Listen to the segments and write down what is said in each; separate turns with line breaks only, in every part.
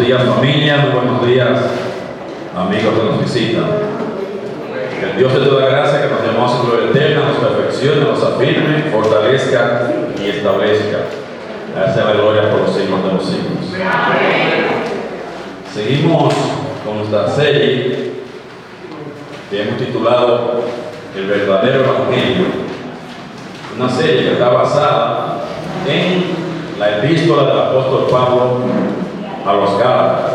días familia, muy buenos días amigos que nos visitan. Que el Dios de toda gracia que nos llamó a su gloria eterna, nos perfeccione, nos afirme, fortalezca y establezca. A esa es la gloria por los siglos de los siglos. Seguimos con nuestra serie que hemos titulado El verdadero Evangelio. Una serie que está basada en la epístola del apóstol Pablo a los Gálatas.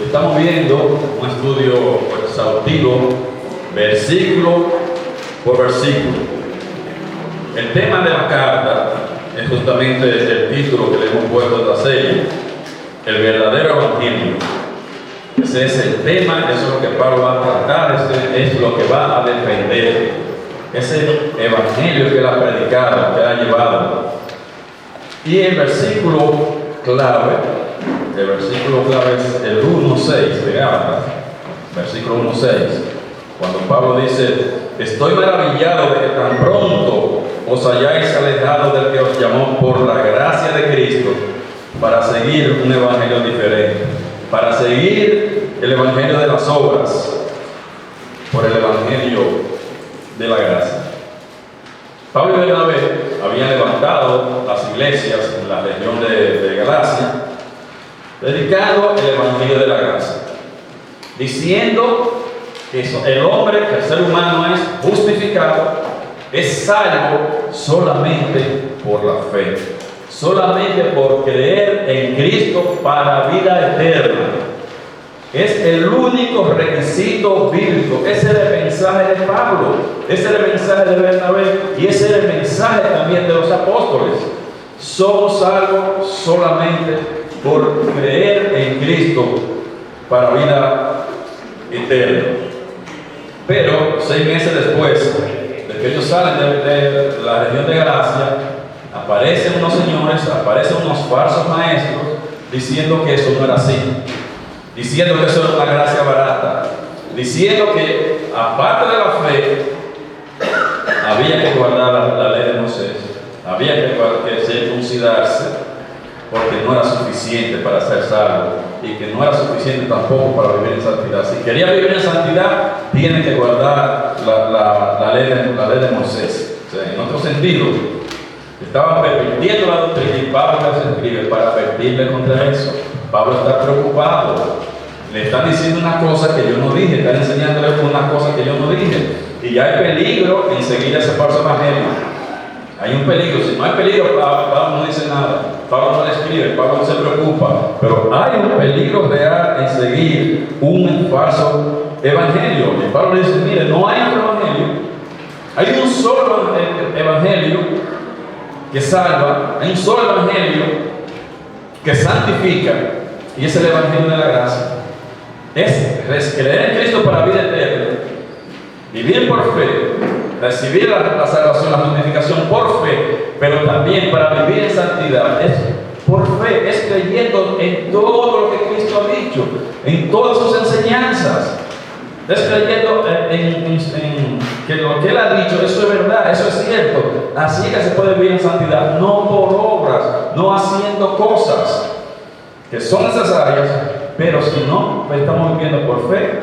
Estamos viendo un estudio exhaustivo, versículo por versículo. El tema de la carta es justamente el título que le hemos puesto a esta serie, el verdadero Evangelio. Ese es el tema, eso es lo que Pablo va a tratar, ese es lo que va a defender. Ese Evangelio que él ha predicado, que él ha llevado. Y el versículo clave es el 1:6 de Gálatas, versículo 1:6, cuando Pablo dice: estoy maravillado de que tan pronto os hayáis alejado del que os llamó por la gracia de Cristo para seguir un evangelio diferente, para seguir el evangelio de las obras por el evangelio de la gracia. Pablo y Bernabé habían levantado las iglesias en la región de Galacia, predicando el evangelio de la gracia, diciendo que el hombre, que el ser humano es justificado, es salvo solamente por la fe, solamente por creer en Cristo para vida eterna. Es el único requisito bíblico. Ese era el mensaje de Pablo, ese era el mensaje de Bernabé y ese era el mensaje también de los apóstoles. Somos salvos solamente por creer en Cristo para vida eterna. Pero 6 meses después de que ellos salen de la región de Galacia, aparecen unos señores, aparecen unos falsos maestros diciendo que eso no era así, diciendo que eso era una gracia barata, diciendo que aparte de la fe había que guardar la ley de Moisés, había que circuncidarse, porque no era suficiente para ser salvo y que no era suficiente tampoco para vivir en santidad. Si quería vivir en santidad, tiene que guardar la ley de Moisés. O sea, en otro sentido, estaban pervirtiendo la doctrina y Pablo les escribe para advertirle contra eso. Pablo está preocupado. Le están diciendo una cosa que yo no dije, están enseñándole una cosa que yo no dije. Y ya hay peligro en seguir ese falso evangelio. Hay un peligro. Si no hay peligro, Pablo no dice nada. Pablo no le escribe, Pablo no se preocupa. Pero hay un peligro real en seguir un falso evangelio. Y Pablo dice: mire, no hay otro evangelio. Hay un solo evangelio que salva, hay un solo evangelio que santifica, y es el evangelio de la gracia. Es creer en Cristo para vida eterna, vivir por fe, recibir la salvación, la justificación por fe, pero también para vivir en santidad. Es por fe, es creyendo en todo lo que Cristo ha dicho, en todas sus enseñanzas. Es creyendo en que lo que Él ha dicho, eso es verdad, eso es cierto. Así que se puede vivir en santidad, no por obras, no haciendo cosas que son necesarias, pero si no estamos viviendo por fe,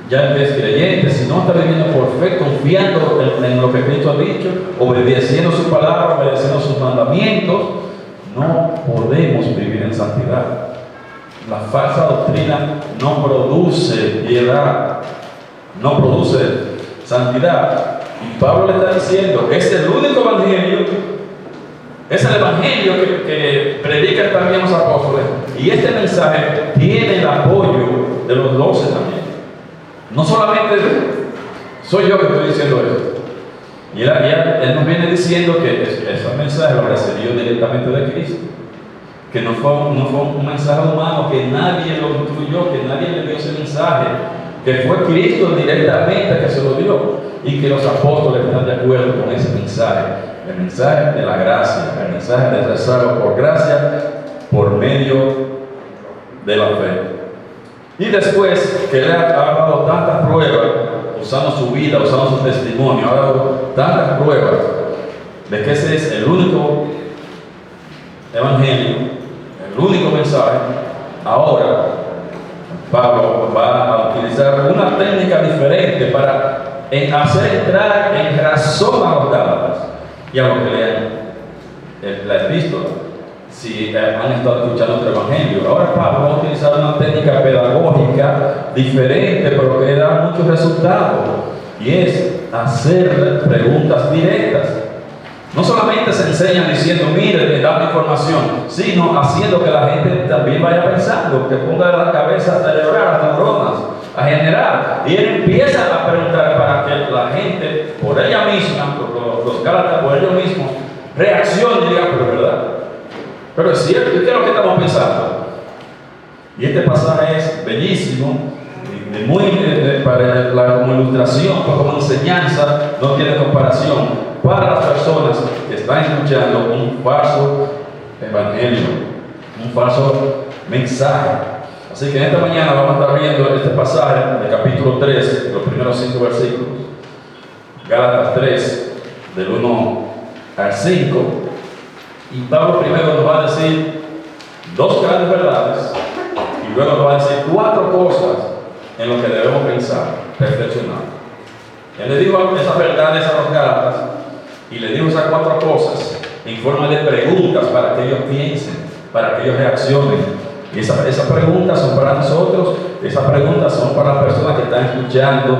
ya eres creyente. Si no estás viviendo por fe, confiando en lo que Cristo ha dicho, obedeciendo su palabra, obedeciendo sus mandamientos, no podemos vivir en santidad. La falsa doctrina no produce piedad, no produce santidad. Y Pablo le está diciendo: es el único evangelio, es el evangelio que predican también los apóstoles. Y este mensaje tiene el apoyo de los 12 también. No solamente soy yo que estoy diciendo esto. Y él nos viene diciendo que ese mensaje lo recibió directamente de Cristo. Que no fue un mensaje humano, que nadie lo instruyó, que nadie le dio ese mensaje, que fue Cristo directamente que se lo dio, y que los apóstoles están de acuerdo con ese mensaje, el mensaje de la gracia, el mensaje de ser salvo por gracia, por medio de la fe. Y después que él ha dado tantas pruebas, usando su vida, usando su testimonio, ha dado tantas pruebas de que ese es el único evangelio, el único mensaje, Ahora, Pablo va a utilizar una técnica diferente para hacer entrar en razón a los Gálatas y a los que lean la epístola, si han estado escuchando otro evangelio. Ahora Pablo va a utilizar una técnica pedagógica diferente, pero que da muchos resultados, y es hacer preguntas directas. No solamente se enseña diciendo, mire, dando información, sino haciendo que la gente también vaya pensando, que ponga la cabeza a celebrar, las neuronas, a generar. Y él empieza a preguntar para que la gente, por ella misma, los Gálatas, por ellos mismos, reaccione y diga, pero es verdad. Pero es cierto, ¿qué es lo que estamos pensando? Y este pasaje es bellísimo, para como ilustración, como enseñanza, no tiene comparación para las personas que están escuchando un falso evangelio, un falso mensaje. Así que en esta mañana vamos a estar viendo este pasaje del capítulo 3, los primeros 5 versículos, Gálatas 3, del 1 al 5, y Pablo primero nos va a decir dos grandes verdades, y luego nos va a decir 4 cosas en lo que debemos pensar, reflexionar. Él le dijo esas verdades a los Gálatas y le dijo esas 4 cosas en forma de preguntas para que ellos piensen, para que ellos reaccionen. Y esas preguntas son para nosotros, esas preguntas son para las personas que están escuchando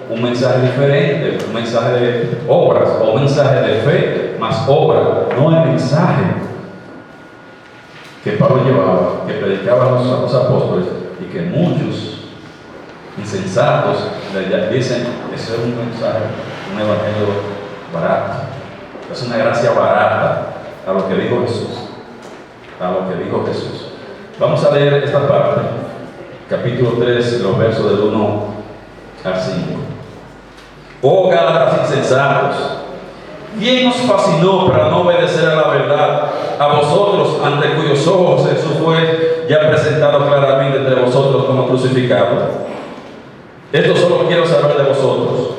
un mensaje diferente, un mensaje de obras o un mensaje de fe más obra, no el mensaje que Pablo llevaba, que predicaba a los apóstoles y que muchos insensatos dicen, eso es un mensaje, un evangelio barato, es una gracia barata a lo que dijo Jesús, a lo que dijo Jesús. Vamos a leer esta parte, capítulo 3, los versos del 1 al 5. Oh Gálatas insensatos, ¿quién os fascinó para no obedecer a la verdad? A vosotros, ante cuyos ojos Jesús fue ya presentado claramente entre vosotros como crucificado. Esto solo quiero saber de vosotros.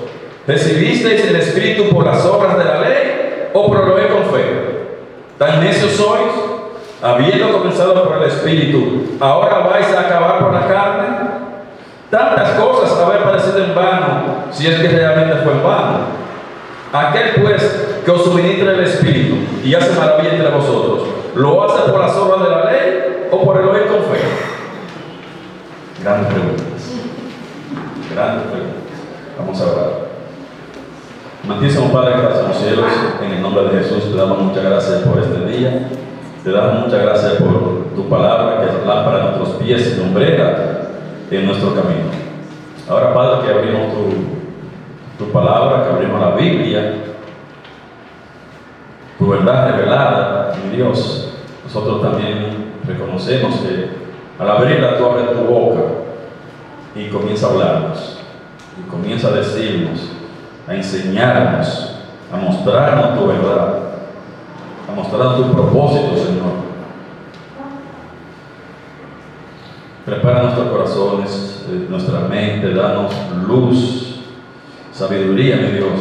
¿Recibisteis el Espíritu por las obras de la ley o por el oír con fe? ¿Tan necios sois? Habiendo comenzado por el Espíritu, ¿ahora vais a acabar por la carne? Tantas cosas haber parecido en vano, si es que realmente fue en vano. Aquel pues que os suministra el Espíritu y hace maravilla entre vosotros, ¿lo hace por las obras de la ley o por el oír con fe? Grandes preguntas. Grandes preguntas. Vamos a orar. Amantísimo Padre, gracias a los cielos, en el nombre de Jesús te damos muchas gracias por este día. Te damos muchas gracias por tu palabra, que es lámpara a nuestros pies y lumbrera en nuestro camino. Ahora, Padre, que abrimos tu palabra, que abrimos la Biblia, tu verdad revelada, mi Dios, nosotros también reconocemos que al abrirla tú abres tu boca y comienza a hablarnos, y comienza a decirnos, a enseñarnos, a mostrarnos tu verdad, a mostrarnos tu propósito, Señor. Prepara nuestros corazones, nuestra mente, danos luz, sabiduría, mi Dios,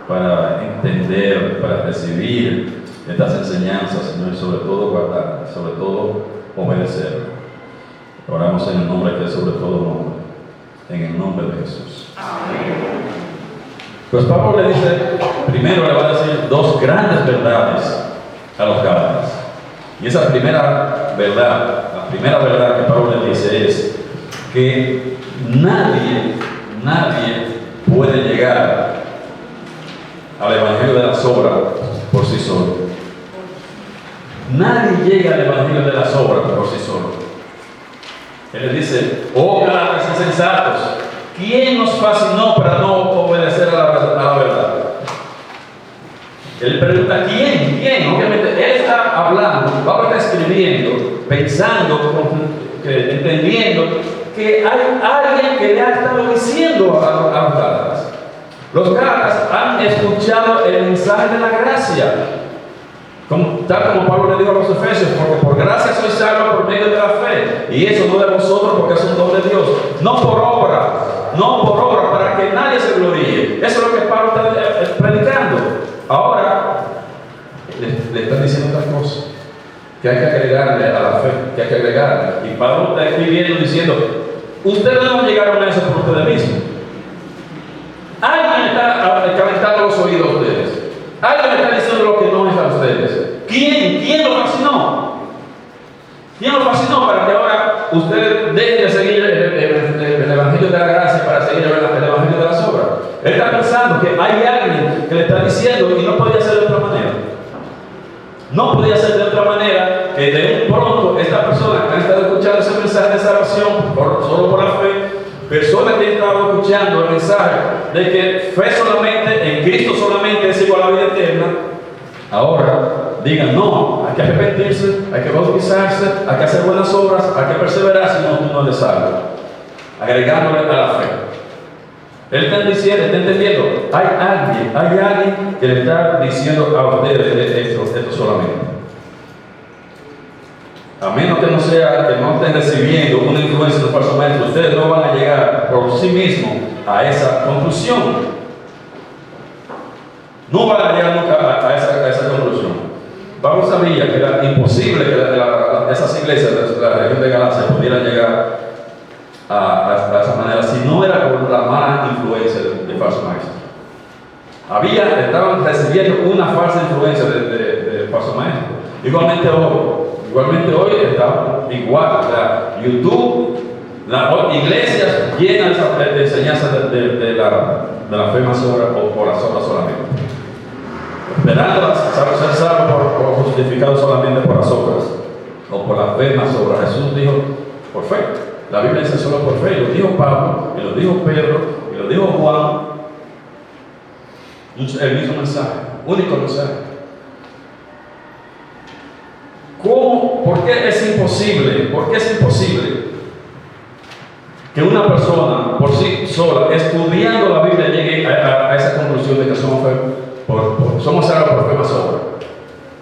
para entender, para recibir estas enseñanzas, Señor, y sobre todo guardar, sobre todo obedecer. Oramos en el nombre que es sobre todo nombre, en el nombre de Jesús. Amén. Pues Pablo le dice, primero le va a decir 2 grandes verdades a los Gálatas. Y esa primera verdad, la primera verdad que Pablo le dice es que nadie puede llegar al evangelio de las obras por sí solo. Nadie llega al evangelio de las obras por sí solo. Él le dice, oh Gálatas insensatos, ¿quién nos fascinó para no obedecer a la verdad? Él pregunta, ¿quién? Obviamente, él está hablando, Pablo está escribiendo, pensando, entendiendo que hay alguien que le ha estado diciendo a los Gálatas. Los Gálatas han escuchado el mensaje de la gracia, tal como Pablo le dijo a los Efesios, porque por gracia sois salvos por medio de la fe, y eso no de vosotros porque es un don de Dios, no por obra, para que nadie se gloríe. Eso es lo que Pablo está predicando. Ahora le están diciendo otra cosa, que hay que agregarle a la fe, que hay que agregarle agregar. Y Pablo está escribiendo diciendo, ustedes no llegaron a eso por ustedes mismos. Alguien está calentando los oídos a ustedes. Alguien está diciendo lo que no es a ustedes. ¿Quién lo fascinó? ¿Quién lo fascinó para que ahora ustedes dejen de seguir el Evangelio de la gracia para seguir el Evangelio de las obras? Él está pensando que hay alguien que le está diciendo y no podía ser de otra manera. No podía ser de otra manera que de un pronto esta persona que ha estado escuchando ese mensaje de salvación solo por la fe, personas que han estado escuchando el mensaje de que fe solamente, en Cristo solamente es igual a la vida eterna, ahora digan, no, hay que arrepentirse, hay que bautizarse, hay que hacer buenas obras, hay que perseverar, si no, tú no eres salvo. Agregándole a la fe. Él está diciendo, está entendiendo, hay alguien que le está diciendo a ustedes esto solamente. A menos que no estén recibiendo una influencia de un falso maestro, ustedes no van a llegar por sí mismos a esa conclusión. No van a llegar nunca a esa conclusión. Pablo sabía que era imposible que esas iglesias de la región de Galacia pudieran llegar a esa manera si no era por la mala influencia de falso maestro. Estaban recibiendo una falsa influencia de falso maestro. Igualmente hoy está igual. YouTube, las iglesias llenas de enseñanzas de la fe más obra o por las obras solamente. Esperando ser salvo por justificado solamente por las obras o por la fe más obra. Jesús dijo por fe. La Biblia dice solo por fe. Y lo dijo Pablo, y lo dijo Pedro, y lo dijo Juan. El mismo mensaje, único mensaje. ¿Cómo? ¿Por qué es imposible? ¿Por qué es imposible que una persona por sí sola, estudiando la Biblia, llegue a esa conclusión de que somos salvos por fe más obra?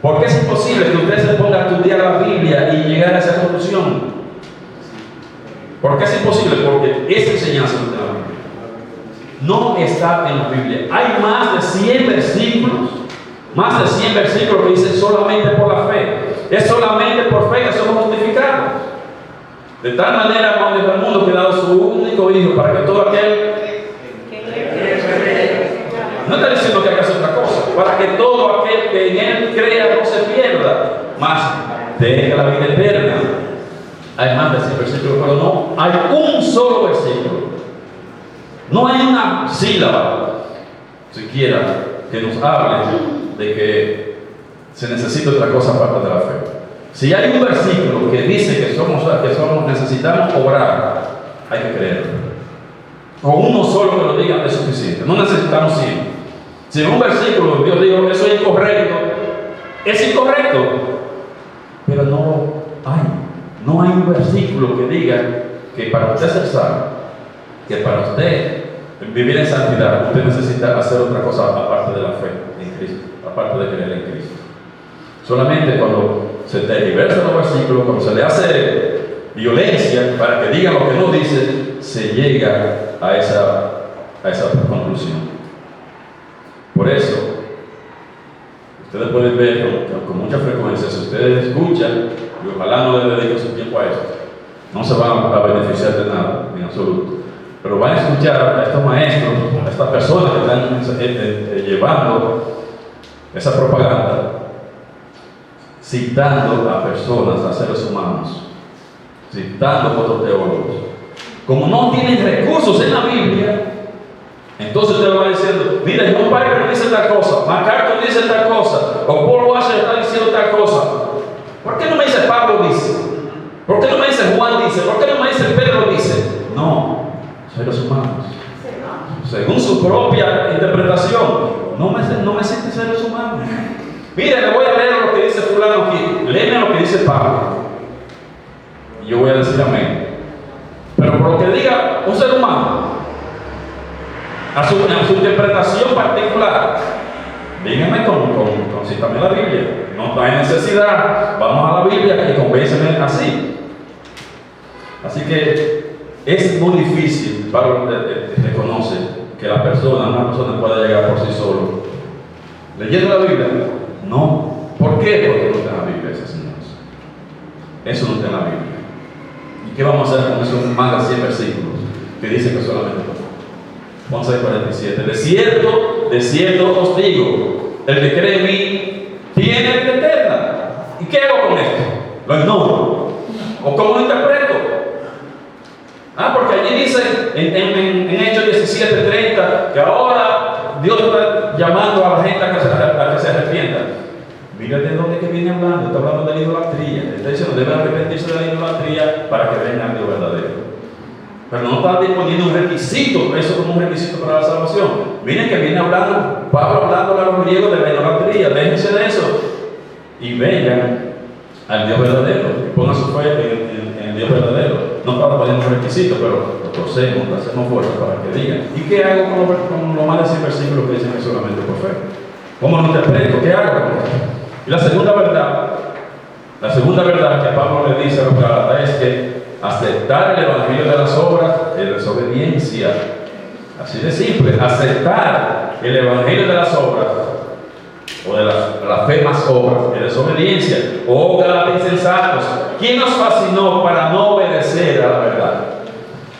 ¿Por qué es imposible que usted se ponga a estudiar la Biblia y llegar a esa conclusión? ¿Por qué es imposible? Porque esa enseñanza no está en la Biblia. No está en la Biblia. Hay más de 100 versículos que dicen solamente por la fe. Es solamente por fe que somos justificados. De tal manera amó Dios al mundo que ha dado su único hijo para que todo aquel... No está diciendo que hay que hacer otra cosa. Para que todo aquel que en él crea no se pierda, mas tenga la vida eterna. Hay más de 100 versículos, pero no hay un solo versículo. No hay una sílaba, siquiera, que nos hable de que se necesita otra cosa aparte de la fe. Si hay un versículo que dice que necesitamos obrar, hay que creerlo. Con uno solo que lo diga es suficiente. No necesitamos 100. Si en un versículo Dios dijo eso es incorrecto, es incorrecto. Pero no hay un versículo que diga que para usted ser salvo, que para usted vivir en santidad, usted necesita hacer otra cosa aparte de la fe en Cristo, aparte de creer en Cristo. Solamente cuando se tergiversan los versículos, cuando se le hace violencia para que diga lo que no dice, se llega a esa conclusión. Por eso, ustedes pueden ver con mucha frecuencia, si ustedes escuchan, y ojalá no le dediquen su tiempo a esto, no se van a beneficiar de nada, en absoluto. Pero van a escuchar a estos maestros, a estas personas que están llevando esa propaganda, citando a personas, a seres humanos, citando a otros teólogos. Como no tienen recursos en la Biblia, entonces usted va diciendo, mira, John Piper dice tal cosa, MacArthur dice tal cosa, o Paul Washer está diciendo tal cosa. ¿Por qué no me dice Pablo dice? ¿Por qué no me dice Juan dice? ¿Por qué no me dice Pedro dice? No, seres humanos. Según su propia interpretación, no me sienten seres humanos. Mire, le voy a leer lo que dice fulano aquí. Léeme lo que dice Pablo. Y yo voy a decir amén. Pero por lo que diga un ser humano, a su interpretación particular, díganme cítame la Biblia. No hay necesidad. Vamos a la Biblia y convénceme así. Así que es muy difícil. Pablo reconoce que una persona pueda llegar por sí solo. Leyendo la Biblia, no. ¿Por qué? Porque no está en la Biblia, señores. Eso no está en la Biblia. ¿Y qué vamos a hacer con esos más de 100 versículos que dicen que solamente por fe? Vamos a ver 47. De cierto os digo, el que cree en mí tiene vida eterna. ¿Y qué hago con esto? ¿Lo ignoro? ¿O cómo lo interpreto? Porque allí dice en Hechos 17:30 que ahora Dios está llamando a la gente a que se arrepienta. Mira de dónde que viene hablando. Está hablando de la idolatría. Está diciendo deben arrepentirse de la idolatría para que venga al Dios verdadero. Pero no está disponiendo un requisito, eso como un requisito para la salvación. Miren que viene hablando, Pablo hablando a los griegos de la idolatría. Déjense de eso y vengan al Dios verdadero. Y pongan su fe en el Dios verdadero. No para poniendo un requisito, pero lo torcemos, lo hacemos fuerza para que digan. ¿Y qué hago con los más de 100 versículos que dicen que solamente por fe? ¿Cómo lo interpreto? ¿Qué hago con esto? Y la segunda verdad que Pablo le dice a los Gálatas es que aceptar el evangelio de las obras es desobediencia. Así de simple. Aceptar el evangelio de las obras o de la fe más obras es desobediencia. Oh Gálatas insensatos, ¿quién nos fascinó para no obedecer a la verdad?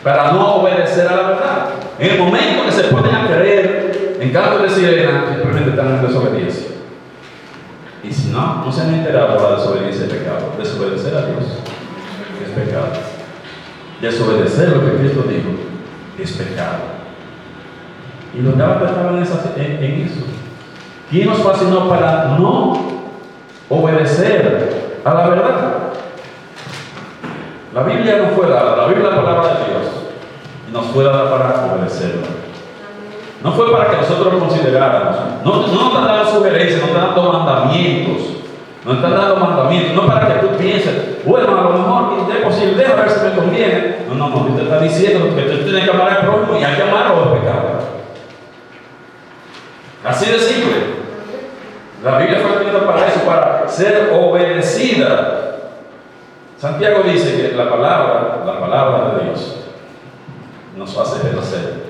Para no obedecer a la verdad. En el momento que se ponen a creer en cantos de sirena, simplemente están en desobediencia. Y si no se han enterado, la desobediencia es pecado. Desobedecer a Dios es pecado. Desobedecer lo que Cristo dijo es pecado. Y los Gálatas estaban en eso. ¿Quién nos fascinó para no obedecer a la verdad? La Biblia no fue dada, la Biblia es la palabra de Dios, y nos fue dada para obedecerla. No fue para que nosotros lo consideráramos. No nos están dando sugerencias, no están dando mandamientos. No están dando mandamientos, no para que tú pienses, bueno, a lo mejor es posible, a ver si me conviene. No, te está diciendo que tú tienes que amar al prójimo y hay que amarlo de pecado. Así de simple. La Biblia fue escrita para eso, para ser obedecida. Santiago dice que la palabra de Dios nos hace renacer.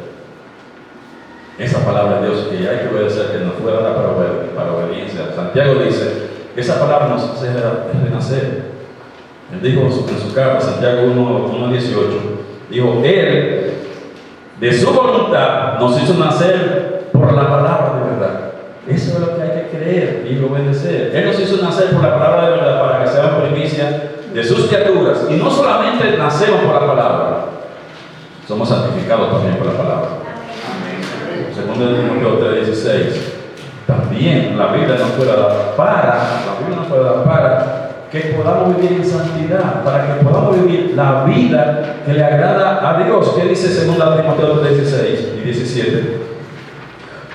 Esa palabra de Dios que hay que obedecer, que nos fue dada para obediencia. Santiago dice que esa palabra nos hace renacer. Él dijo en su carta, Santiago 1:18, dijo, Él, de su voluntad, nos hizo nacer por la palabra de verdad. Eso es lo que hay que creer y obedecer. Él nos hizo nacer por la palabra de verdad para que seamos primicia de sus criaturas. Y no solamente nacemos por la palabra, somos santificados también por la palabra. Segundo de Timoteo 3:16. También la Biblia nos fue dada para que podamos vivir en santidad, para que podamos vivir la vida que le agrada a Dios. ¿Qué dice segundo de Timoteo 3:16 y 17?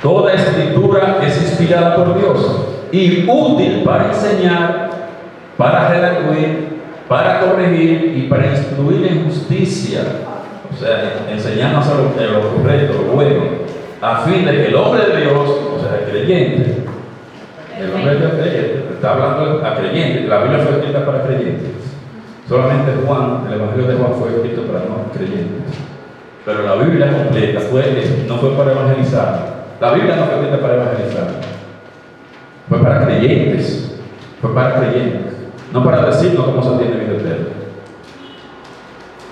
Toda escritura es inspirada por Dios y útil para enseñar, para redarguir, para corregir y para instruir en justicia. O sea, enseñarnos a lo correcto, lo bueno, a fin de que el hombre de Dios, o sea, el creyente, el hombre de Dios creyente, está hablando a creyentes. La Biblia fue escrita para creyentes. Solamente Juan, el Evangelio de Juan fue escrito para no creyentes. Pero la Biblia completa no fue para evangelizar. La Biblia no fue escrita para evangelizar. Fue para creyentes. Fue para creyentes. No para decirnos cómo se tiene vida eterna.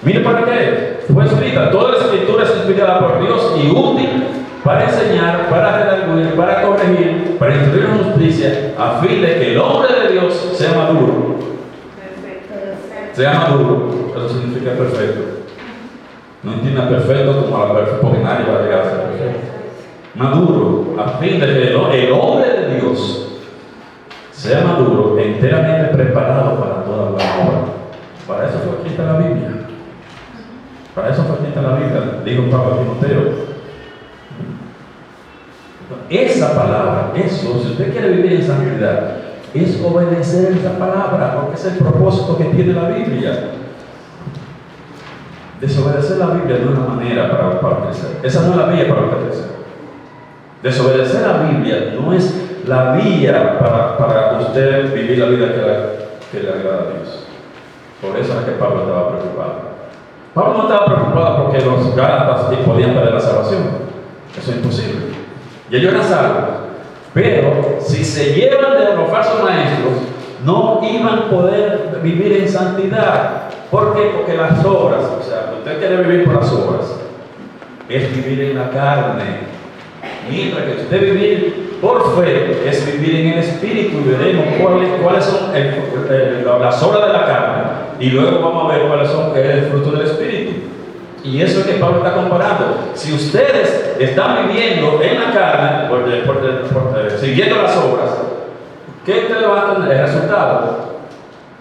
Mire para qué. Fue escrita. Toda la escritura es inspirada por Dios y útil para enseñar, para redarguir, para corregir, para instruir en justicia, a fin de que el hombre de Dios sea maduro. Sea maduro. Eso significa perfecto. No entienda perfecto como a la perfección, porque nadie va a llegar a ser perfecto. Maduro, a fin de que el hombre de Dios sea maduro, enteramente preparado para toda buena obra. Para eso fue escrita la Biblia. Para eso fue escrita la Biblia, dijo Pablo a Timoteo. Esa palabra, eso, si usted quiere vivir en santidad, es obedecer esa palabra, porque es el propósito que tiene la Biblia. Desobedecer la Biblia de una manera para crecer. Esa no es la vía para crecer. Desobedecer la Biblia no es la vía para usted vivir la vida que le agrada a Dios. Por eso es que Pablo estaba preocupado. Pablo no estaba preocupado porque los Gálatas podían perder la salvación. Eso es imposible. Y ellos eran salvos. Pero si se llevan de los falsos maestros, no iban a poder vivir en santidad. ¿Por qué? Porque las obras, o sea, usted quiere vivir por las obras, es vivir en la carne. Mientras que usted vivir por fe es vivir en el Espíritu, y veremos cuáles son las obras de la carne, y luego vamos a ver cuáles son el fruto del Espíritu. Y eso es que Pablo está comparando. Si ustedes están viviendo en la carne, siguiendo las obras, ¿qué ustedes van a tener? El resultado,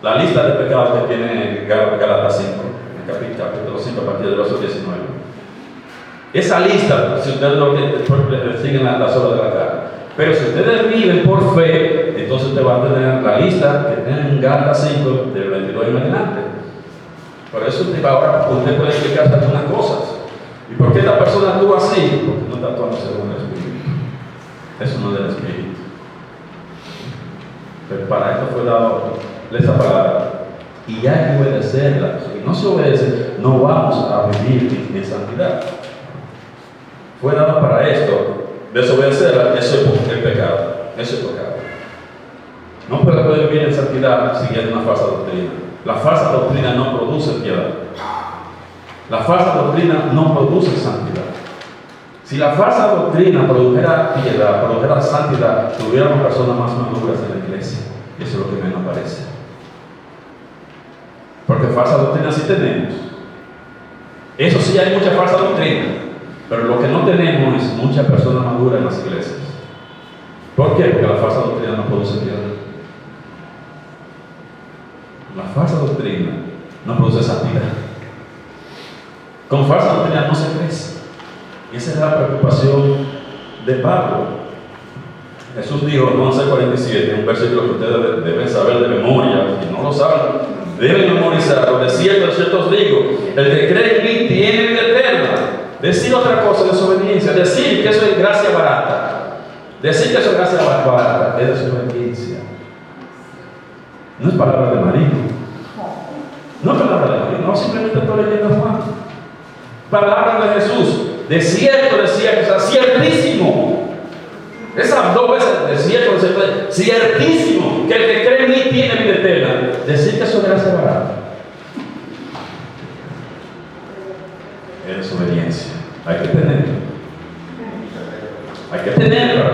la lista de pecados que tiene Gálatas 5, en el capítulo 5, a partir del verso 19. Esa lista, si ustedes lo que siguen las obras de la carne. Pero si ustedes viven por fe, entonces ustedes van a tener la lista que tienen en Gálatas 5, del 22 en adelante. Por eso ahora usted puede explicarse algunas cosas. ¿Y por qué esta persona actúa así? Porque no está actuando según el Espíritu. Eso no es del Espíritu. Pero para esto fue dado esa palabra. Y hay que obedecerla. Si no se obedece, no vamos a vivir en santidad. Fue dado para esto. Desobedecerla, eso es pecado. Eso es pecado. No puede vivir en santidad siguiendo una falsa doctrina. La falsa doctrina no produce piedad. La falsa doctrina no produce santidad. Si la falsa doctrina produjera piedad, produjera santidad, tuviéramos personas más maduras en la iglesia. Eso es lo que menos parece. Porque falsa doctrina sí tenemos. Eso sí, hay mucha falsa doctrina. Pero lo que no tenemos es muchas personas maduras en las iglesias. ¿Por qué? Porque la falsa doctrina no produce piedad. La falsa doctrina no produce santidad. Con falsa doctrina no se crece. Y esa es la preocupación de Pablo. Jesús dijo en 11:47, un versículo que ustedes deben saber de memoria. Si no lo saben, deben memorizarlo. De cierto os digo, el que cree en mí tiene vida eterna. Decir otra cosa es desobediencia. Decir que eso es gracia barata. Decir que eso es gracia barata es desobediencia. No es palabra de marino. No es palabra de marino. No, simplemente estoy leyendo Juan. Palabra de Jesús. De cierto decía que es ciertísimo. Esas dos veces de cierto, ciertísimo. Que el que cree en mí tiene vida eterna. Decir que eso es gracia barata es desobediencia. Hay que tenerlo. Hay que tenerlo.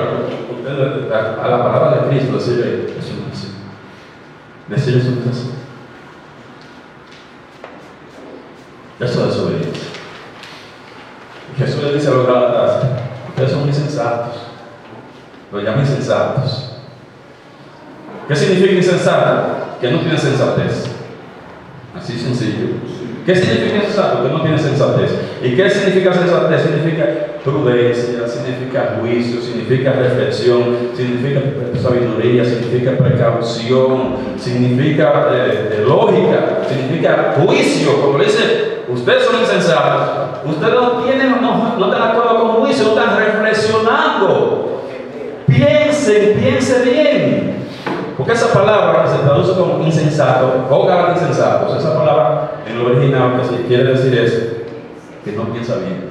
A la palabra de Cristo decirle eso no es así. Decir eso no es así. Eso es desobediencia. Jesús le dice a los Gálatas: ustedes son insensatos. Los llama insensatos. ¿Qué significa insensato? Que no tiene sensatez. Así sencillo. ¿Qué significa insensato? Que no tiene sensatez. ¿Y qué significa sensatez? Significa prudencia, significa juicio, significa reflexión, significa sabiduría, significa precaución, significa lógica, significa juicio. Como dice, ustedes son insensatos. Ustedes no están actuando con juicio, no están reflexionando. Piense bien. Porque esa palabra que se traduce como insensato, o insensatos, esa palabra en lo original que se quiere decir es que no piensa bien.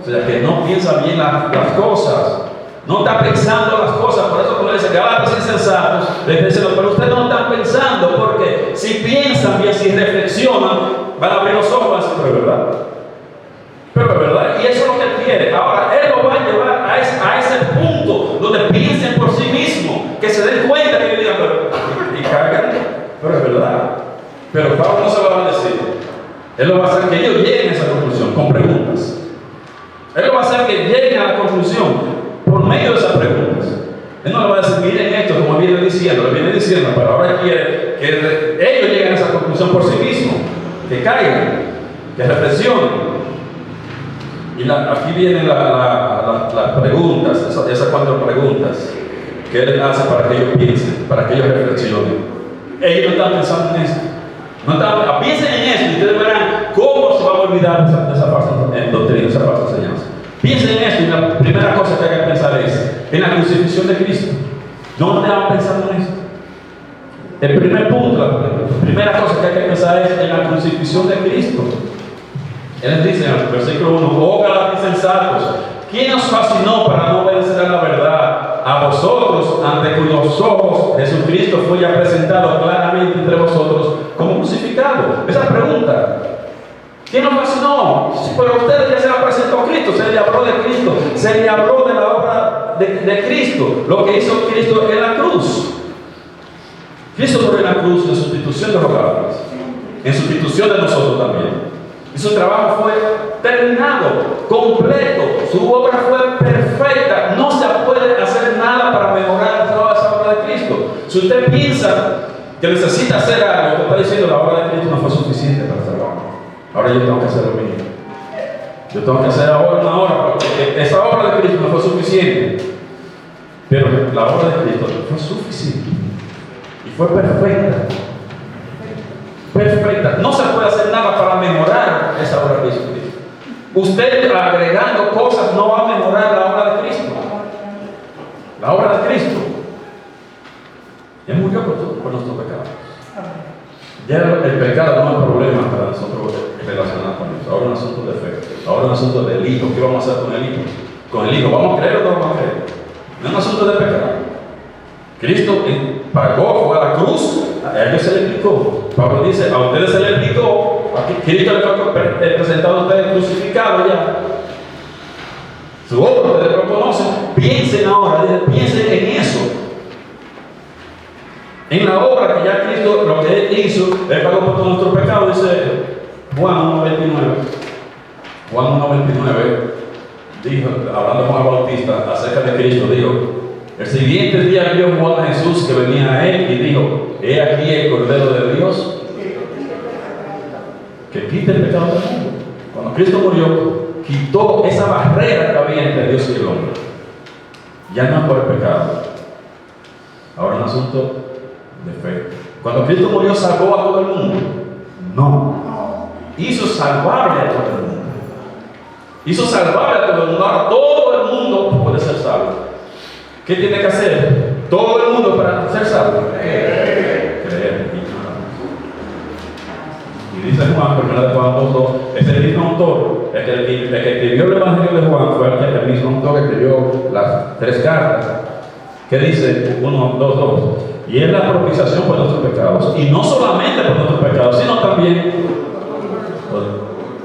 O sea, que no piensa bien las cosas. No está pensando las cosas. Por eso cuando dice Gálatas insensatos, les dice, pero ustedes no están pensando, porque si piensan bien, si reflexionan, van a abrir los ojos y decir, pero es verdad. Pero es verdad. Y eso es lo que él quiere. Ahora, él lo va a llevar a ese punto donde piensen por sí mismos, que se den cuenta que digan, y cargan, pero es verdad. Pero Pablo no se lo va a decir. Él lo va a hacer que ellos lleguen a esa conclusión con preguntas. Él lo va a hacer que lleguen a la conclusión por medio de esas preguntas. Él no le va a decir, miren esto, como viene diciendo, pero ahora quiere que ellos lleguen a esa conclusión por sí mismos, que caigan, que reflexionen. Y aquí vienen las preguntas, esas 4 preguntas que él hace para que ellos piensen, para que ellos reflexionen. Ellos no están pensando en esto. Piensen en eso y ustedes verán cómo se va a olvidar de esa falsa doctrina, esa falsa enseñanza. Piensen en esto y la primera cosa que hay que pensar es en la crucifixión de Cristo. ¿Dónde estaban pensando en esto? El primer punto, la primera cosa que hay que pensar es en la crucifixión de Cristo. Él dice en el versículo 1, oh Gálatas insensatos, ¿quién os fascinó para no obedecer a la verdad? a vosotros, ante cuyos ojos Jesucristo fue ya presentado claramente entre vosotros como crucificado. Esa pregunta, ¿quién nos fascinó? Pero a ustedes ya se la presentó Cristo, se le habló de Cristo, se le habló de la obra de Cristo, lo que hizo Cristo en la cruz. Cristo murió en la cruz en sustitución de los árboles, en sustitución de nosotros también. Y su trabajo fue terminado, completo, su obra fue perfecta. No se puede hacer nada para mejorar toda esa obra de Cristo. Si usted piensa que necesita hacer algo, está diciendo la obra de Cristo no fue suficiente para salvarlo. Ahora yo tengo que hacer lo mismo. Yo tengo que hacer ahora una obra, porque esa obra de Cristo no fue suficiente. Pero la obra de Cristo fue suficiente. Y fue perfecta. Perfecta. No se puede hacer nada para mejorar esa obra de Cristo. Usted agregando cosas no va a mejorar la obra de Cristo. La obra de Cristo. Él murió por nuestros pecados. Ya el pecado no es problema para nosotros relacionar con eso. Ahora es un asunto de fe. Ahora es un asunto del Hijo. ¿Qué vamos a hacer con el Hijo? Con el Hijo, ¿vamos a creer o no vamos a creer? No es un asunto de pecado. Cristo pagó, fue a la cruz, a ellos se le explicó. Pablo dice, a ustedes se le explicó, aquí Cristo le fue presentado a ustedes crucificado ya. Su obra ustedes lo conocen. Piensen ahora, piensen en eso. En la obra que ya Cristo, lo que Él hizo, Él pagó por todos nuestros pecados, dice Juan 1:29. Juan 1:29 dijo, hablando con el Bautista acerca de Cristo, dijo: el siguiente día vio Juan a Jesús que venía a él y dijo: he aquí el Cordero de Dios que quita el pecado del mundo. Cuando Cristo murió, quitó esa barrera que había entre Dios y el hombre. Ya no es por el pecado. Ahora es un asunto de fe. Cuando Cristo murió, ¿salvó a todo el mundo? No. Hizo salvarle a todo el mundo. Hizo salvarle a todo el mundo. Ahora todo el mundo puede ser salvo. ¿Qué tiene que hacer todo el mundo para ser salvo? Creer. Y dice Juan, 1 Juan 2:2, es el mismo autor, el que escribió el Evangelio de Juan fue el mismo autor que escribió las 3 cartas. ¿Qué dice 1:2:2? Y es la propiciación por nuestros pecados. Y no solamente por nuestros pecados, sino también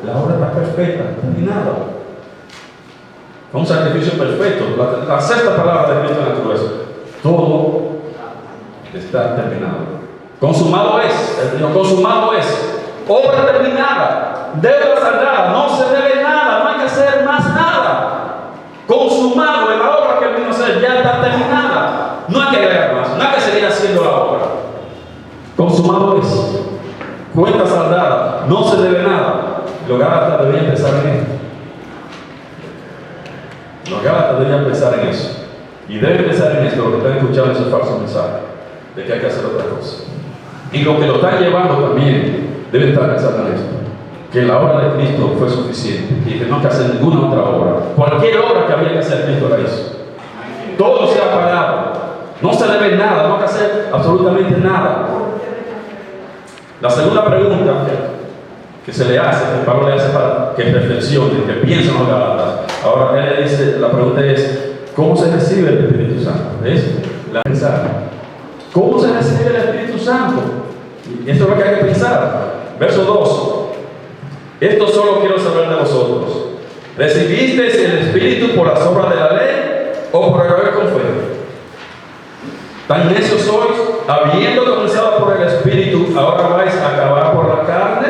la obra está perfecta, terminada. Fue un sacrificio perfecto. La 6ª palabra de Cristo en la cruz. Todo está terminado. Consumado es. Consumado es. Obra terminada. Deuda saldada. No se debe nada. No hay que hacer más nada. Consumado en la obra que Él vino a hacer. Ya está terminada. No hay que agregar más. No hay que seguir haciendo la obra. Consumado es. Cuenta saldada. No se debe nada. Los Gálatas deberían pensar en esto. Los Gálatas deberían pensar en eso. Y deben pensar en esto, lo que están escuchando ese falso mensaje de que hay que hacer otra cosa. Y lo que lo están llevando también deben estar pensando en esto, que la obra de Cristo fue suficiente y que no hay que hacer ninguna otra obra. Cualquier obra que había que hacer, Cristo la hizo. Todo se ha pagado. No se debe nada, no hay que hacer absolutamente nada. La segunda pregunta que se le hace, que Pablo le hace para que reflexione, que piensen los Gálatas. Ahora él le dice, la pregunta es: ¿cómo se recibe el Espíritu Santo? Es la pensar. ¿Cómo se recibe el Espíritu Santo? Esto es lo que hay que pensar. Verso 2. Esto solo quiero saber de vosotros. ¿Recibisteis el Espíritu por las obras de la ley o por el oír con fe? Tan necios sois, habiendo comenzado por el Espíritu, ahora vais a acabar por la carne.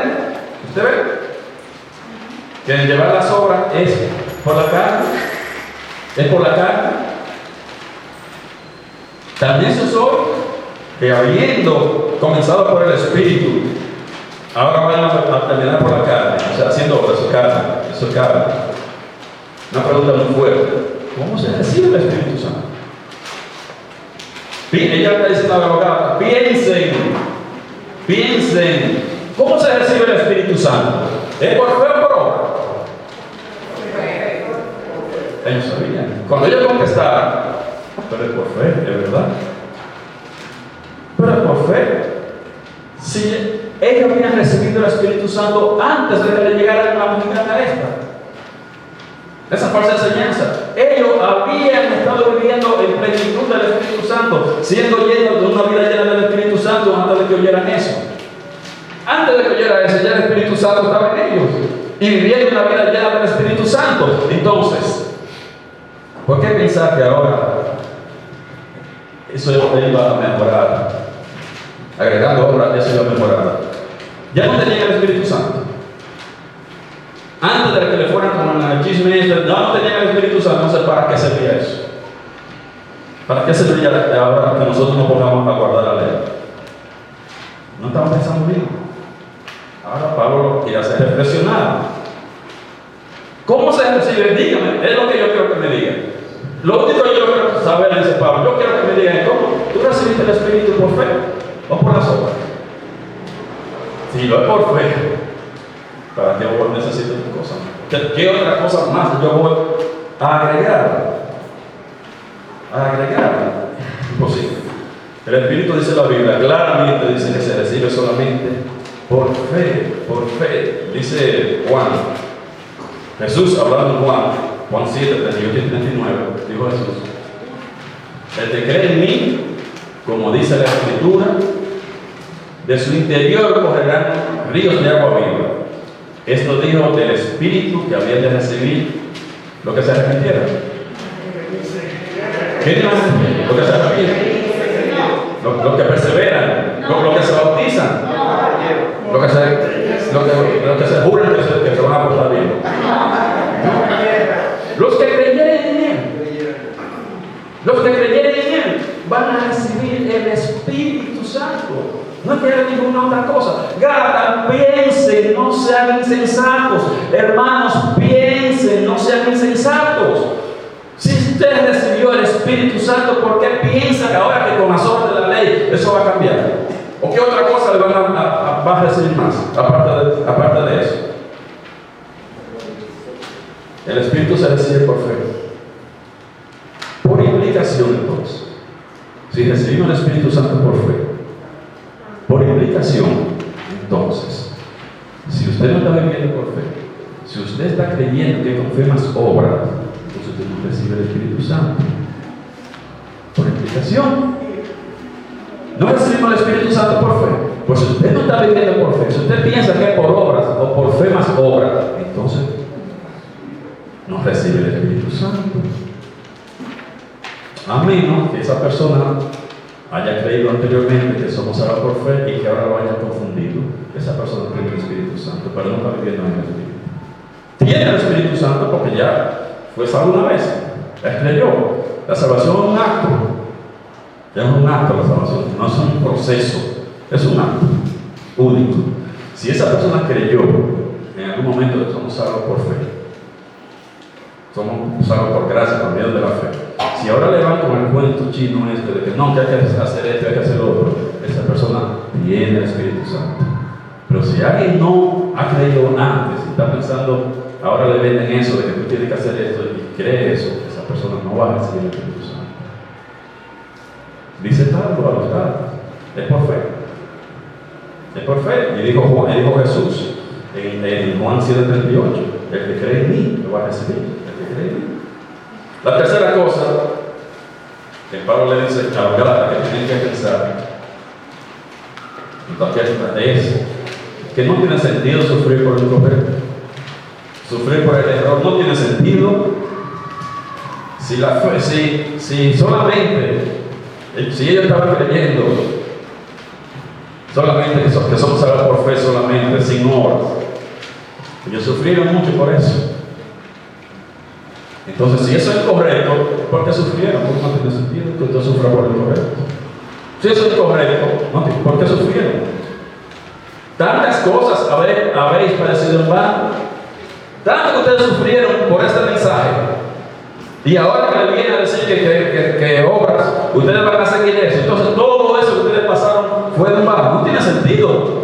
¿Usted ve? Que llevar las obras es por la carne. Es por la carne. Tan necios sois que habiendo comenzado por el Espíritu, ahora van a terminar por la carne. O sea, haciendo obras, eso es carne. Eso es carne. Una pregunta muy fuerte: ¿cómo se recibe el Espíritu Santo? Ella está diciendo a la abogada: piensen, ¿cómo se recibe el Espíritu Santo? ¿Es por fe o por obra? Ellos sabían. Cuando ellos contestaron: pero es por fe, es verdad. Pero es por fe. Si ellos habían recibido el Espíritu Santo antes de que le llegara la comunidad a esta. Esa falsa enseñanza. Ellos habían estado viviendo en plenitud del Espíritu Santo, siendo llenos de una vida llena del Espíritu Santo antes de que oyeran eso. Antes de que oyera eso, ya el Espíritu Santo estaba en ellos y viviendo una vida llena del Espíritu Santo. Entonces, ¿por qué pensar que ahora eso iba a mejorar? Agregando obras, eso iba a mejorar. Ya no tenían el Espíritu Santo. Antes de que le fueran con el chisme, no tenían el Espíritu Santo. Entonces, ¿para qué servía eso? ¿Para qué serviría ahora que nosotros nos pongamos a guardar la ley? No estaban pensando bien. Ahora Pablo lo quiere hacer reflexionar. ¿Cómo se recibe? Dígame, es lo que yo quiero que me digan. Lo único que yo quiero saber, dice Pablo, yo quiero que me digan, ¿cómo? ¿Tú recibiste el Espíritu por fe o por las obras? Si lo es por fe, ¿para qué yo necesito otra cosa? ¿Qué otra cosa más yo voy a agregar? Imposible. El Espíritu, dice la Biblia, claramente dice que se recibe solamente por fe. Dice Juan, Jesús hablando en Juan 7, 38 y 39, dijo Jesús: el que cree en mí, como dice la Escritura, de su interior correrán ríos de agua viva. Esto dijo del Espíritu que habían de recibir lo que se arrepintieran. ¿Qué dijo? Lo que se arrepienten. Los que perseveran, los que se bautizan, los que se juran que se van a portar bien. Los que creyeren en Él, van a recibir el Espíritu Santo. No quieren ninguna otra cosa. Gálatas, piensen, no sean insensatos. Hermanos, piensen, no sean insensatos. Si usted recibió el Espíritu Santo, ¿por qué piensa que ahora que con las obras de la ley eso va a cambiar? ¿O qué otra cosa le va a recibir más, aparte de eso? El Espíritu se recibe por fe. Por implicación, entonces. Si recibimos el Espíritu Santo por fe, por implicación, entonces, si usted no está viviendo por fe, si usted está creyendo que con fe más obra, entonces usted no recibe el Espíritu Santo. Por implicación. No recibimos el Espíritu Santo por fe. Pues si usted no está viviendo por fe, si usted piensa que es por obras o por fe más obra, entonces no recibe el Espíritu Santo. A menos que esa persona haya creído anteriormente que somos salvados por fe y que ahora lo haya confundido. Esa persona tiene el Espíritu Santo, pero no está viviendo en el Espíritu. Tiene el Espíritu Santo porque ya fue salvo una vez. Él creyó. La salvación es un acto. Es un acto la salvación, no es un proceso, es un acto único. Si esa persona creyó en algún momento que somos salvos por fe, somos salvos por gracia, por medio de la fe. Si ahora le van con el cuento chino de que no, que hay que hacer esto, hay que hacer lo otro, esa persona tiene el Espíritu Santo. Pero si alguien no ha creído antes y está pensando, ahora le venden eso de que tú tienes que hacer esto y cree eso, esa persona no va a recibir el Espíritu Santo. Dice Pablo a los Gálatas, es por fe. Es por fe. Y dijo Jesús en Juan 7:38, el que cree en mí lo va a recibir. El que cree en mí. La tercera cosa que Pablo le dice a los Gálatas que tienen que pensar es que no tiene sentido sufrir por el incorrecto. Sufrir por el error no tiene sentido si la fe, si solamente, si ellos estaban creyendo solamente que somos salvados por fe solamente, sin obras, ellos sufrieron mucho por eso. Entonces, si eso es correcto, ¿por qué sufrieron? Porque no tiene sentido que usted sufra por el correcto. Si eso es correcto, ¿por qué sufrieron? Tantas cosas habéis padecido en vano. Tanto que ustedes sufrieron por este mensaje. Y ahora que le viene a decir que obras, ustedes van a seguir eso. Entonces todo eso que ustedes pasaron fue en vano. No tiene sentido.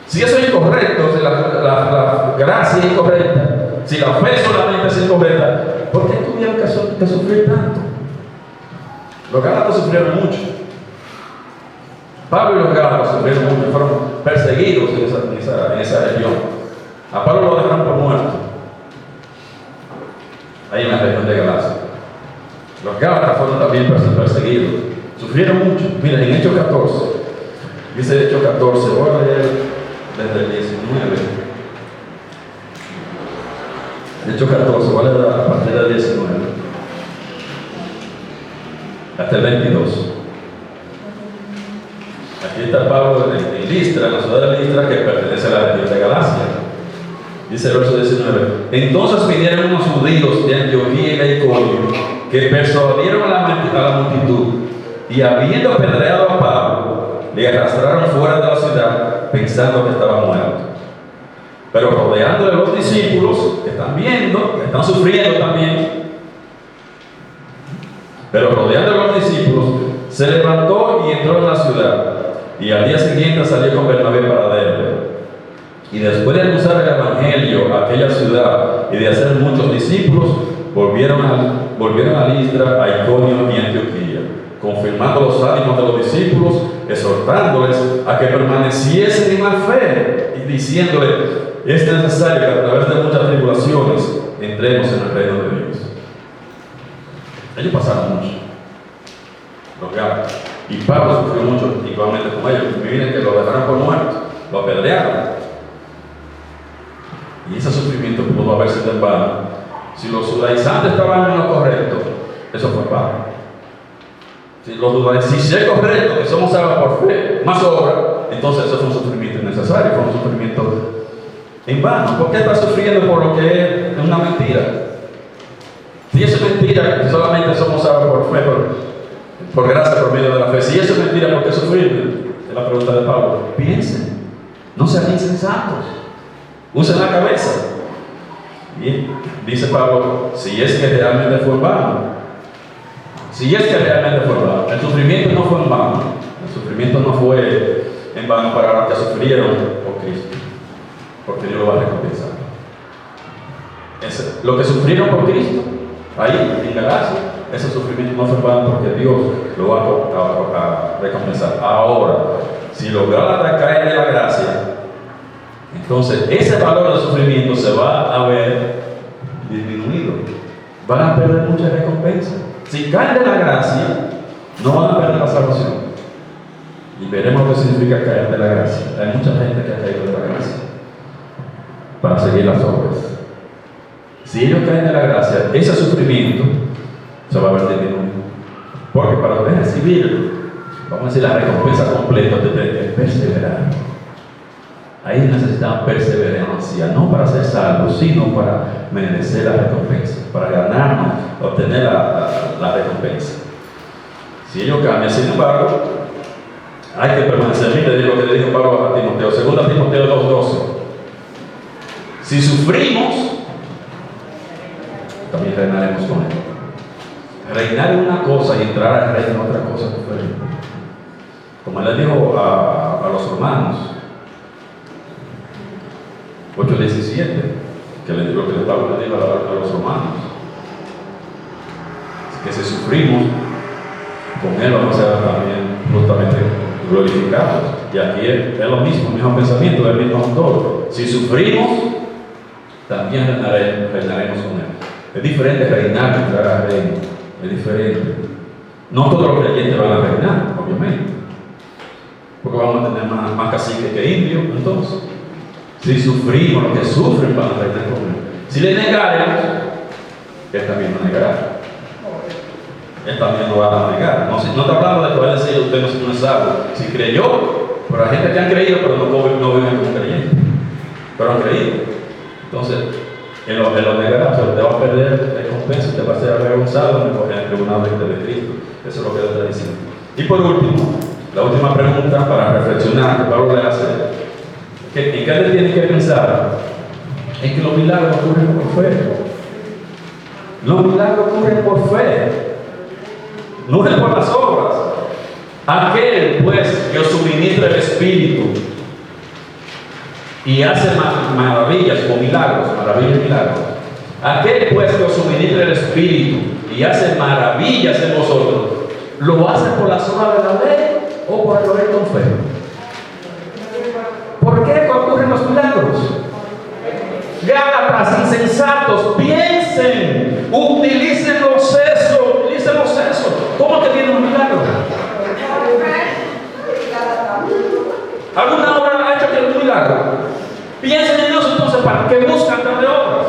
Si eso es incorrecto, si la gracia es incorrecta, si la fe solamente es incorrecta, ¿por qué tuvieron que sufrir tanto? Los Gálatas sufrieron mucho. Pablo y los Gálatas sufrieron mucho, fueron perseguidos en esa región. A Pablo lo dejaron por muerto ahí en la región de Galacia. también perseguidos. Sufrieron mucho. Mira, en Hechos 14, dice Hechos 14, voy a leer desde el 19. Hechos 14, voy a leer a partir del 19 hasta el 22. Aquí está Pablo en Listra, en la ciudad de Listra, que pertenece a la región de Galacia. Dice el verso 19: entonces vinieron unos judíos de Antioquía y de Iconio, que persuadieron a la multitud, y habiendo apedreado a Pablo, le arrastraron fuera de la ciudad, pensando que estaba muerto. Pero rodeándole los discípulos, que están viendo, que están sufriendo también, pero rodeándole los discípulos, se levantó y entró en la ciudad, y al día siguiente salió con Bernabé para Derbe. Y después de anunciar el evangelio a aquella ciudad y de hacer muchos discípulos, volvieron a Listra, a Iconio y Antioquía, confirmando los ánimos de los discípulos, exhortándoles a que permaneciesen en la fe y diciéndoles: es necesario que a través de muchas tribulaciones entremos en el reino de Dios. Ellos pasaron mucho, los gatos, y Pablo sufrió mucho igualmente con ellos. Miren que lo dejaron por muerto, lo apedrearon. Y ese sufrimiento pudo haber sido en vano. Si los judaizantes estaban en lo correcto, eso fue vano. Si es correcto que somos salvos por fe, más obra, entonces eso fue un sufrimiento innecesario, fue un sufrimiento en vano. ¿Por qué estás sufriendo por lo que es una mentira? Si eso es mentira, que solamente somos salvos por fe, por gracia, por medio de la fe. Si eso es mentira, ¿por qué sufrir? Es la pregunta de Pablo. Piensen, no sean insensatos. Usen la cabeza. Y dice Pablo: si es que realmente fue en vano, si es que realmente fue en vano, el sufrimiento no fue en vano, el sufrimiento no fue en vano para los que sufrieron por Cristo, porque Dios lo va a recompensar. Lo que sufrieron por Cristo, ahí en Galacia, ese sufrimiento no fue en vano, porque Dios lo va a recompensar. Ahora, si los Gálatas caen de la gracia, entonces ese valor del sufrimiento se va a ver disminuido. Van a perder muchas recompensas. Si caen de la gracia, no van a perder la salvación. Y veremos lo que significa caer de la gracia. Hay mucha gente que ha caído de la gracia para seguir las obras. Si ellos caen de la gracia, ese sufrimiento se va a ver disminuido. Porque para poder recibir, vamos a decir, la recompensa completa de perseverar. Ahí necesitamos perseverancia, no para ser salvos, sino para merecer la recompensa, para ganarnos, obtener la recompensa. Si ellos cambian, sin embargo, hay que permanecer. Mire lo que le dijo Pablo a Timoteo, 2 Timoteo 2:12. Si sufrimos, también reinaremos con él. Reinar es una cosa y entrar al reino es otra cosa diferente. Como él le dijo a los romanos 8:17, que le digo que Pablo le dijo a los romanos, que si sufrimos, con él vamos a ser también justamente glorificados. Y aquí es lo mismo, el mismo pensamiento, el mismo autor. Si sufrimos, también reinaremos con él. Es diferente reinar que entrar al reino, es diferente. No todos los creyentes van a reinar, obviamente, porque vamos a tener más caciques que indios. Entonces, si sufrimos, los que sufren van a reinar con él. Si le negaremos, él también nos negará. Él también nos va a negar. No está hablando de que va a decir usted no es salvo. Si creyó, pero hay gente que han creído, pero no viven como creyentes. Pero han creído. Entonces, él lo negará, pero usted va a perder recompensa, usted va a ser avergonzado en el tribunal de Cristo. Eso es lo que él está diciendo. Y por último, la última pregunta para reflexionar que Pablo le hace: ¿en qué le tiene que pensar? En que los milagros ocurren por fe. Los milagros ocurren por fe, no es por las obras. Aquel pues que os suministra el Espíritu y hace maravillas o milagros, aquel pues que os suministra el Espíritu y hace maravillas en vosotros, ¿lo hace por las obras de la ley o por el oír con fe? ¿Por qué ocurren los milagros? Gálatas, insensatos, piensen, utilicen los sesos. ¿Cómo para que buscan de obras,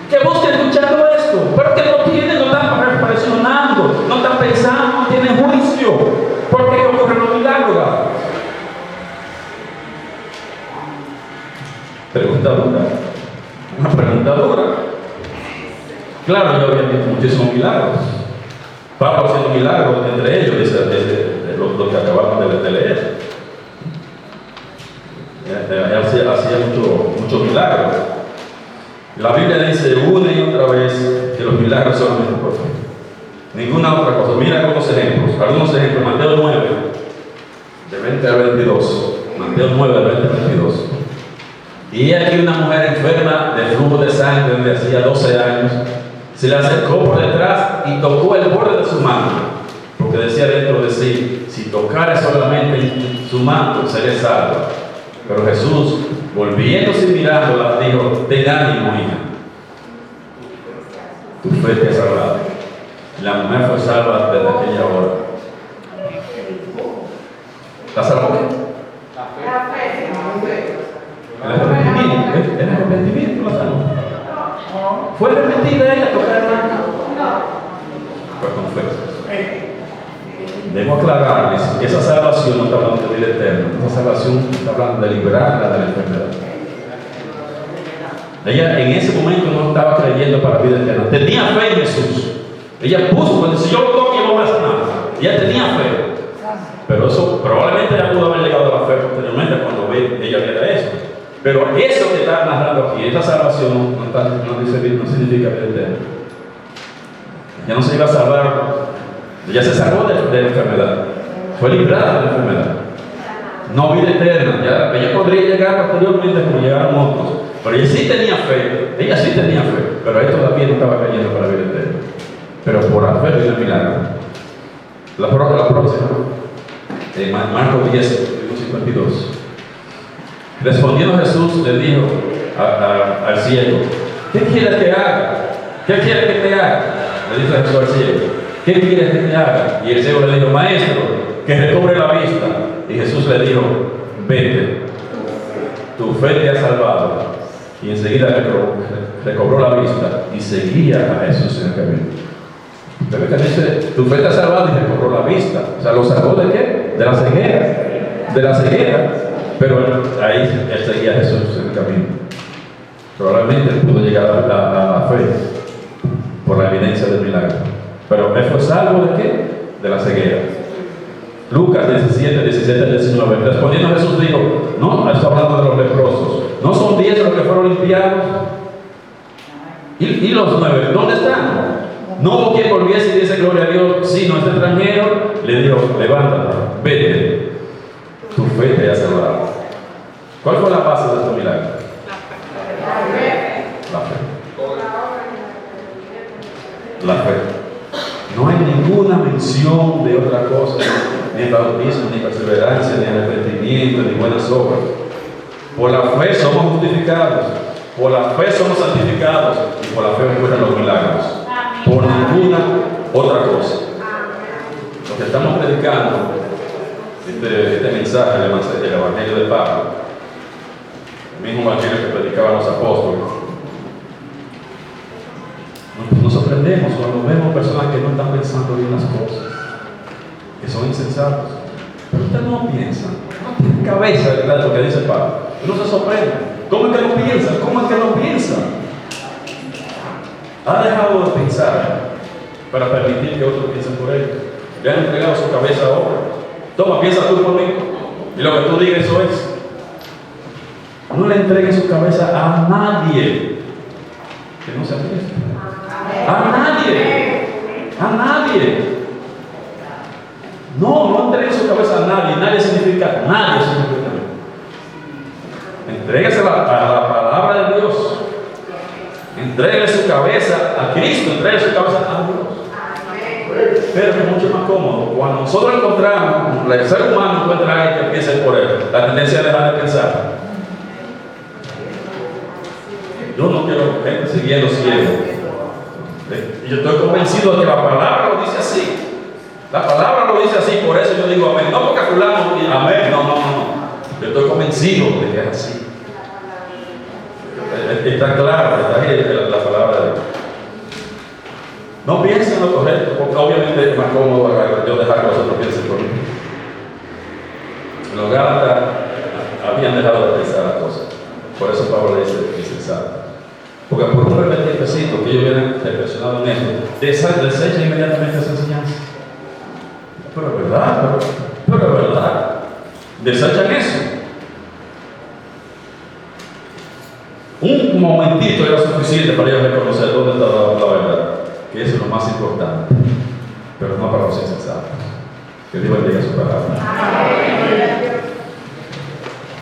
que busquen escuchando esto, pero que no tienen, no están reflexionando, no están pensando, no tienen juicio, porque ocurren los milagros. Pregunta dura, una pregunta dura. Claro, yo había visto muchísimos milagros. Pablo haciendo milagros, entre ellos, dice lo que acabamos de leer. Él hacía muchos milagros. La Biblia dice una y otra vez que los milagros son por fe. Ninguna otra cosa. Mira algunos ejemplos. Mateo 9, de 20 al 22. Mateo 9, de 20 al 22. Y aquí una mujer enferma de flujo de sangre desde hacía 12 años. Se le acercó por detrás y tocó el borde de su manto, porque decía dentro de sí, si tocare solamente su manto, seré salvo. Pero Jesús, volviéndose y mirándola, dijo, ten ánimo, hija, tu fe te ha salvado. La mujer fue salva desde aquella hora. ¿La salvó qué? El arrepentimiento la salvó. ¿Fue arrepentida ella a tocar el manto? Fue con fe. Debo aclararles que esa salvación no está hablando de vida eterna. Esa salvación está hablando de liberarla de la enfermedad. Ella en ese momento no estaba creyendo para vida eterna. Tenía fe en Jesús. Ella puso, cuando si yo lo toco, yo no voy a sanar. Ella tenía fe. Pero eso probablemente ella pudo haber llegado a la fe posteriormente cuando ella viera eso. Pero eso que está narrando aquí, esa salvación no significa vida eterna. Ya no se iba a salvar, ella se salvó de la enfermedad, fue librada de la enfermedad. No vida eterna, ella podría llegar posteriormente como llegaron otros. Pero ella sí tenía fe, pero ahí todavía no estaba cayendo para la vida eterna. Pero por la fe vino el milagro. La próxima, Marcos 10, 52. Respondiendo Jesús le dijo al ciego, ¿qué quieres que haga? ¿Qué quieres que te haga? Le dijo Jesús al ciego, ¿qué quieres que te haga? Y el ciego le dijo, maestro, que recobre la vista. Y Jesús le dijo, vete, tu fe te ha salvado. Y enseguida recobró la vista y seguía a Jesús en el camino. Pero que dice, tu fe te ha salvado y recobró la vista. O sea, ¿lo salvó de qué? De la ceguera. De la ceguera. Pero ahí él seguía a Jesús en el camino. Probablemente pudo llegar a la fe por la evidencia del milagro. Pero él fue salvo de qué? De la ceguera. Lucas 17, 17 al 19. Respondiendo Jesús dijo, no, está hablando de los leprosos. ¿No son 10 los que fueron limpiados? ¿Y los 9? ¿Dónde están? No hubo quien volviese y dice gloria a Dios, sino este extranjero le dijo, levántate, vete, tu fe te ha salvado. ¿Cuál fue la base de este milagro? La fe. La fe. No hay ninguna mención de otra cosa, ni bautismo, ni perseverancia, ni arrepentimiento, ni buenas obras. Por la fe somos justificados, por la fe somos santificados y por la fe ocurren los milagros. Por ninguna otra cosa. Lo que estamos predicando, este mensaje del Evangelio de Pablo, el mismo Evangelio que predicaban los apóstoles, nos sorprendemos cuando vemos personas que no están pensando bien las cosas, que son insensatos. Pero usted no piensa, no tiene cabeza, ¿verdad? Lo que dice Pablo. Uno se sorprende. ¿Cómo es que no piensa? ¿Cómo es que no piensa? Ha dejado de pensar para permitir que otros piensen por él. Le han entregado su cabeza ahora. Toma, piensa tú por mí. Y lo que tú digas, eso es. No le entregue su cabeza a nadie que no se aprieste. A nadie. A nadie. No entregue su cabeza a nadie. Nadie significa nadie. Entréguesela a la palabra de Dios. Entregue su cabeza a Cristo, entregue su cabeza a Dios. Pero es mucho más cómodo. Cuando nosotros encontramos, el ser humano encuentra a alguien que piense por él, la tendencia es dejar de pensar. Yo no quiero gente siguiendo ciego. Yo estoy convencido de que la palabra lo dice así. La palabra lo dice así, por eso yo digo amén. No porque fulano dice amén, no. Yo estoy convencido de que es así. está claro, está ahí la palabra de Dios. No piensen en lo correcto, porque obviamente es más cómodo yo dejar que los otros piensen por mí. Los Gálatas habían dejado de pensar las cosas. Por eso Pablo le dice insensato. Porque por un repetidito que ellos hubieran reflexionado en eso, desecha inmediatamente esa enseñanza. Pero es verdad, pero es verdad. Desechan eso. Un momentito era suficiente para ellos reconocer dónde estaba la verdad, que eso es lo más importante, pero no para los insensatos. Que Dios bendiga su palabra.